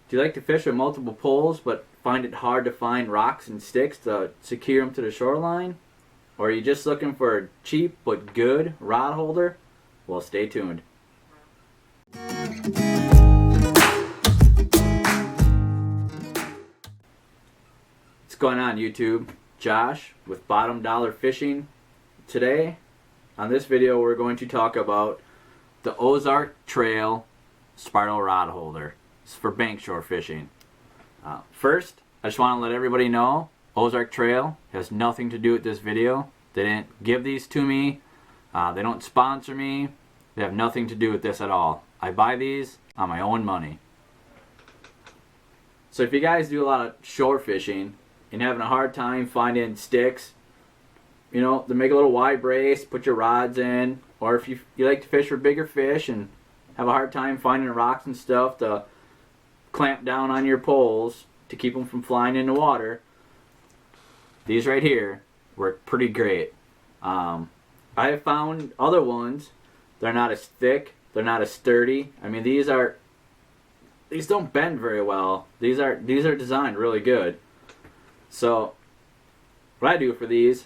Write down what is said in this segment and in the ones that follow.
Do you like to fish with multiple poles but find it hard to find rocks and sticks to secure them to the shoreline? Or are you just looking for a cheap but good rod holder? Well, stay tuned. What's going on, YouTube? Josh with Bottom Dollar Fishing. Today, on this video, we're going to talk about the Ozark Trail Spiral Rod Holder. It's for bank shore fishing. First, I just want to let everybody know Ozark Trail has nothing to do with this video. They didn't give these to me. They don't sponsor me. They have nothing to do with this at all. I buy these on my own money. So if you guys do a lot of shore fishing and having a hard time finding sticks, you know, to make a little wide brace, put your rods in, or if you like to fish for bigger fish and have a hard time finding rocks and stuff to clamp down on your poles to keep them from flying in the water, these right here work pretty great. I have found other ones, they're not as thick, they're not as sturdy. I mean, these don't bend very well. These are designed really good. So what I do for these,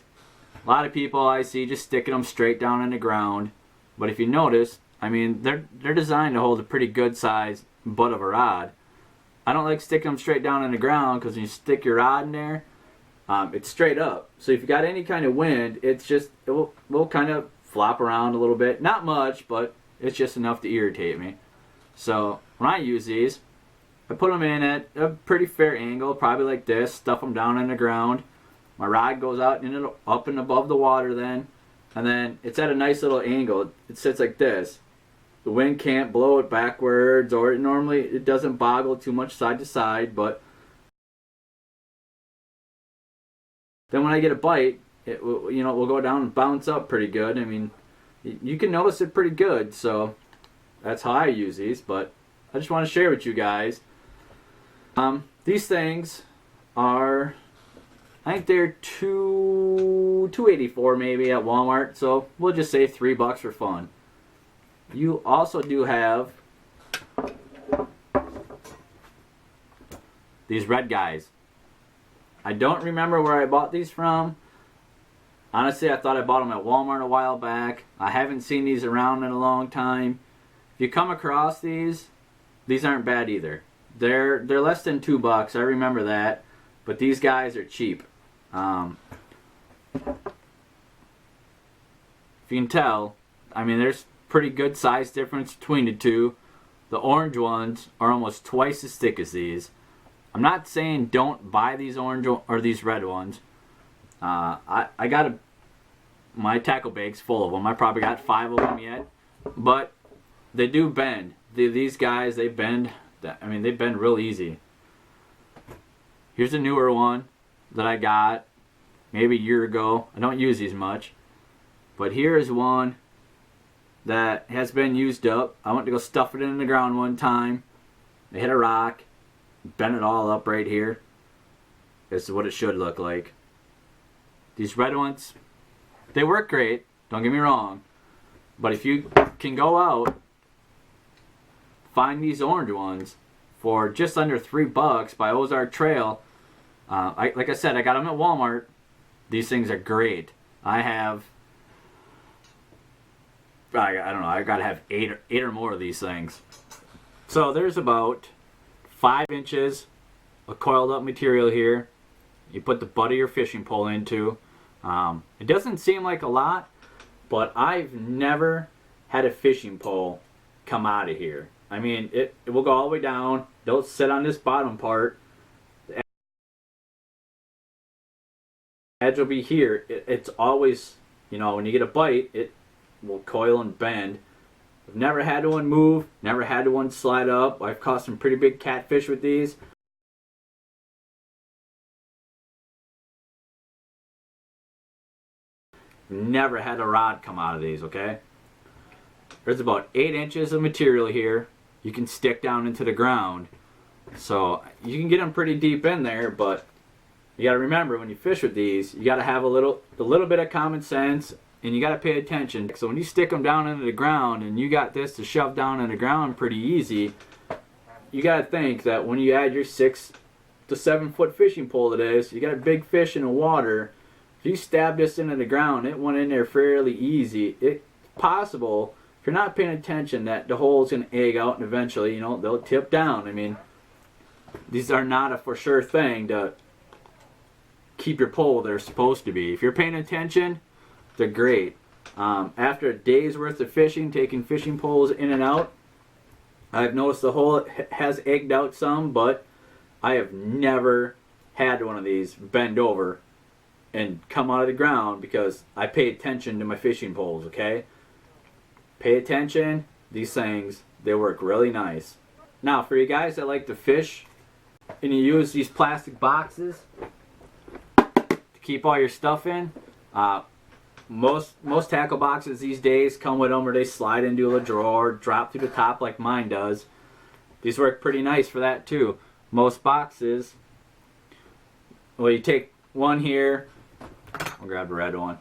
a lot of people I see just sticking them straight down in the ground. But if you notice, I mean, they're designed to hold a pretty good size butt of a rod. I don't like sticking them straight down in the ground because when you stick your rod in there, it's straight up. So if you got any kind of wind, it will kind of flop around a little bit. Not much, but it's just enough to irritate me. So when I use these, I put them in at a pretty fair angle, probably like this, stuff them down in the ground. My rod goes out and up and above the water then, and then it's at a nice little angle. It sits like this. The wind can't blow it backwards, or normally it doesn't boggle too much side to side, but then when I get a bite, it will go down and bounce up pretty good. I mean, you can notice it pretty good, so that's how I use these, but I just want to share with you guys. These things are, I think they're $2.84 maybe at Walmart, so we'll just say $3 for fun. You also do have these red guys. I don't remember where I bought these from. Honestly, I thought I bought them at Walmart a while back. I haven't seen these around in a long time. If you come across these aren't bad either. They're less than $2. I remember that, but these guys are cheap. If you can tell, I mean, there's pretty good size difference between the two. The orange ones are almost twice as thick as these. I'm not saying don't buy these orange or these red ones. I got my tackle bag's full of them. I probably got 5 of them yet, but they do bend. These guys, they bend. I mean, they bend real easy. Here's a newer one that I got maybe a year ago. I don't use these much, but here is one that has been used up. I went to go stuff it in the ground one time. I hit a rock, bent it all up right here. This is what it should look like. These red ones, they work great, don't get me wrong, but if you can go out, find these orange ones for just under $3 by Ozark Trail. Like I said, I got them at Walmart. These things are great. I don't know, I gotta have eight or more of these things. So there's about 5 inches of coiled up material here. You put the butt of your fishing pole into. It doesn't seem like a lot, but I've never had a fishing pole come out of here. I mean, it will go all the way down. Don't sit on this bottom part. The edge will be here. It's always, you know, when you get a bite, it will coil and bend. I've never had one move, never had one slide up. I've caught some pretty big catfish with these. Never had a rod come out of these, okay? There's about 8 inches of material here you can stick down into the ground. So you can get them pretty deep in there, but you got to remember when you fish with these, you got to have a little bit of common sense, and you got to pay attention. So when you stick them down into the ground and you got this to shove down in the ground pretty easy, you got to think that when you add your 6 to 7 foot fishing pole to this, you got a big fish in the water. If you stab this into the ground, it went in there fairly easy. It's possible, if you're not paying attention, that the hole's going to egg out and eventually, you know, they'll tip down. I mean, these are not a for sure thing to keep your pole where they're supposed to be. If you're paying attention, they're great. After a day's worth of fishing, taking fishing poles in and out, I've noticed the hole has egged out some, but I have never had one of these bend over and come out of the ground because I pay attention to my fishing poles, okay? Pay attention. These things, they work really nice. Now, for you guys that like to fish and you use these plastic boxes to keep all your stuff in, most tackle boxes these days come with them, or they slide into a drawer, drop through the top like mine does. These work pretty nice for that too. Most boxes, well, you take one here. I'll grab the red one.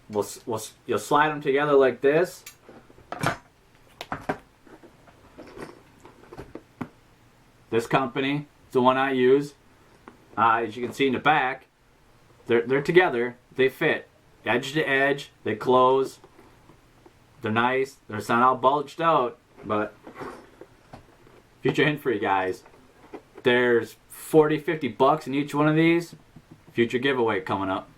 You'll slide them together like this. This company is the one I use. As you can see in the back, they're together. They fit. Edge to edge, they close. They're nice. They're not all bulged out, but future hint for you guys. There's $40-50 in each one of these. Future giveaway coming up.